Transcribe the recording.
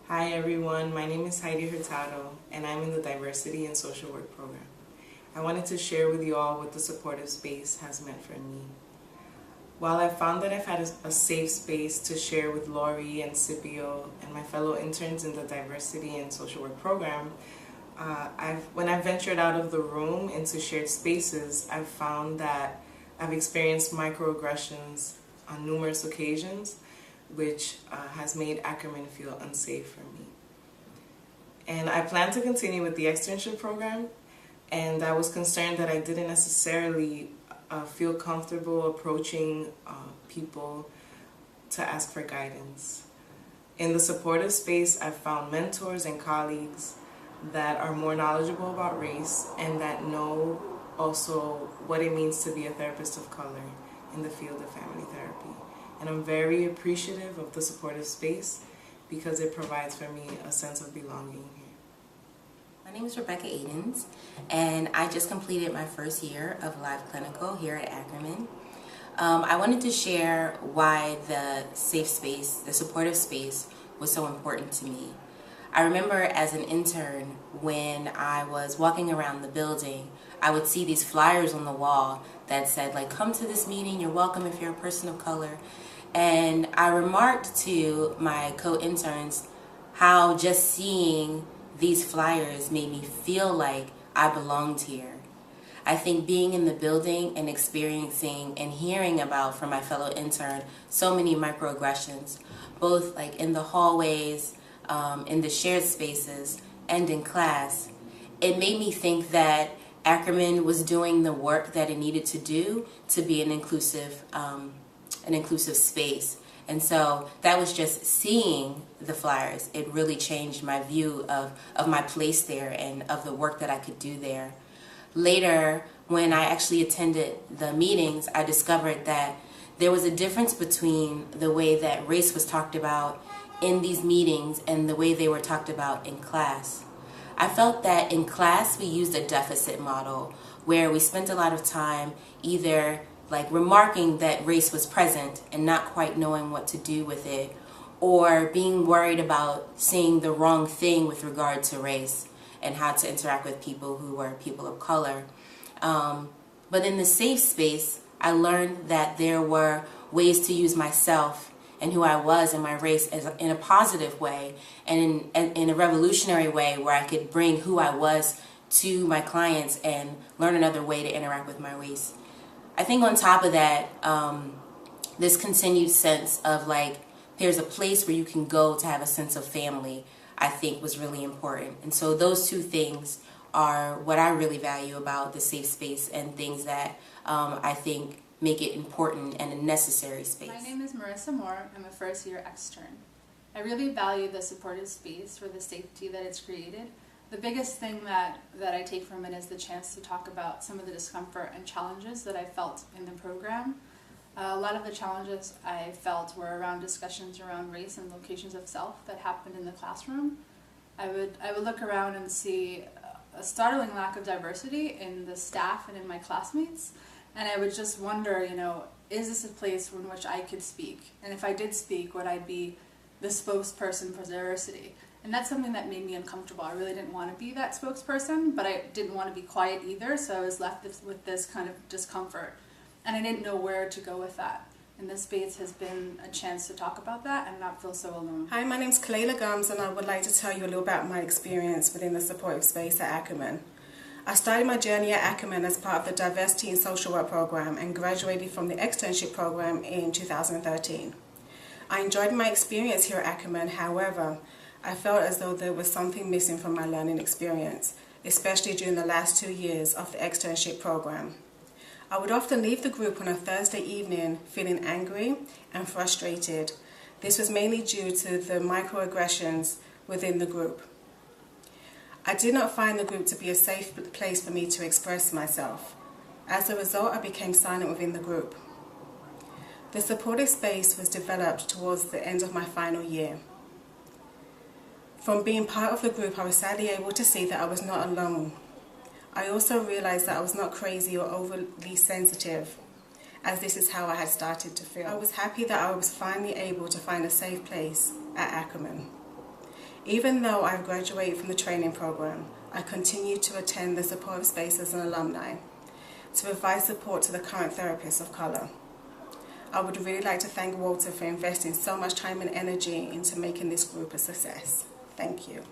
Hi everyone, my name is Heidi Hurtado and I'm in the Diversity and Social Work program. I wanted to share with you all what the supportive space has meant for me. While I found that I've had a safe space to share with Lori and Scipio and my fellow interns in the Diversity and Social Work program, when I've ventured out of the room into shared spaces, I've found that I've experienced microaggressions on numerous occasions, which has made Ackerman feel unsafe for me. And I plan to continue with the externship program, and I was concerned that I didn't necessarily feel comfortable approaching people to ask for guidance. In the supportive space, I've found mentors and colleagues that are more knowledgeable about race and that know also what it means to be a therapist of color in the field of family therapy. And I'm very appreciative of the supportive space because it provides for me a sense of belonging here. My name is Rebecca Aidens, and I just completed my first year of live clinical here at Ackerman. I wanted to share why the safe space, the supportive space, was so important to me. I remember as an intern, when I was walking around the building, I would see these flyers on the wall that said, like, come to this meeting, you're welcome if you're a person of color. And I remarked to my co-interns how just seeing these flyers made me feel like I belonged here. I think being in the building and experiencing and hearing about from my fellow intern so many microaggressions, both like in the hallways, in the shared spaces, and in class, it made me think that Ackerman was doing the work that it needed to do to be an inclusive space. And so that was just seeing the flyers. It really changed my view of my place there and of the work that I could do there. Later, when I actually attended the meetings, I discovered that there was a difference between the way that race was talked about in these meetings and the way they were talked about in class. I felt that in class we used a deficit model where we spent a lot of time either like remarking that race was present and not quite knowing what to do with it, or being worried about saying the wrong thing with regard to race and how to interact with people who were people of color. But in the safe space, I learned that there were ways to use myself and who I was and my race in a positive way and in a revolutionary way where I could bring who I was to my clients and learn another way to interact with my race. I think on top of that, this continued sense of like there's a place where you can go to have a sense of family, I think was really important. And so those two things are what I really value about the safe space and things that I think make it important and a necessary space. My name is Marissa Moore. I'm a first year extern. I really value the supportive space for the safety that it's created. The biggest thing that I take from it is the chance to talk about some of the discomfort and challenges that I felt in the program. A lot of the challenges I felt were around discussions around race and locations of self that happened in the classroom. I would look around and see a startling lack of diversity in the staff and in my classmates. And I would just wonder, is this a place in which I could speak? And if I did speak, would I be the spokesperson for diversity? And that's something that made me uncomfortable. I really didn't want to be that spokesperson, but I didn't want to be quiet either, so I was left with this kind of discomfort. And I didn't know where to go with that. And this space has been a chance to talk about that and not feel so alone. Hi, my name's Kalela Gums, and I would like to tell you a little about my experience within the supportive space at Ackerman. I started my journey at Ackerman as part of the Diversity and Social Work program and graduated from the externship program in 2013. I enjoyed my experience here at Ackerman, however, I felt as though there was something missing from my learning experience, especially during the last 2 years of the externship program. I would often leave the group on a Thursday evening feeling angry and frustrated. This was mainly due to the microaggressions within the group. I did not find the group to be a safe place for me to express myself. As a result, I became silent within the group. The supportive space was developed towards the end of my final year. From being part of the group, I was sadly able to see that I was not alone. I also realized that I was not crazy or overly sensitive, as this is how I had started to feel. I was happy that I was finally able to find a safe place at Ackerman. Even though I've graduated from the training program, I continue to attend the supportive space as an alumni to provide support to the current therapists of colour. I would really like to thank Walter for investing so much time and energy into making this group a success. Thank you.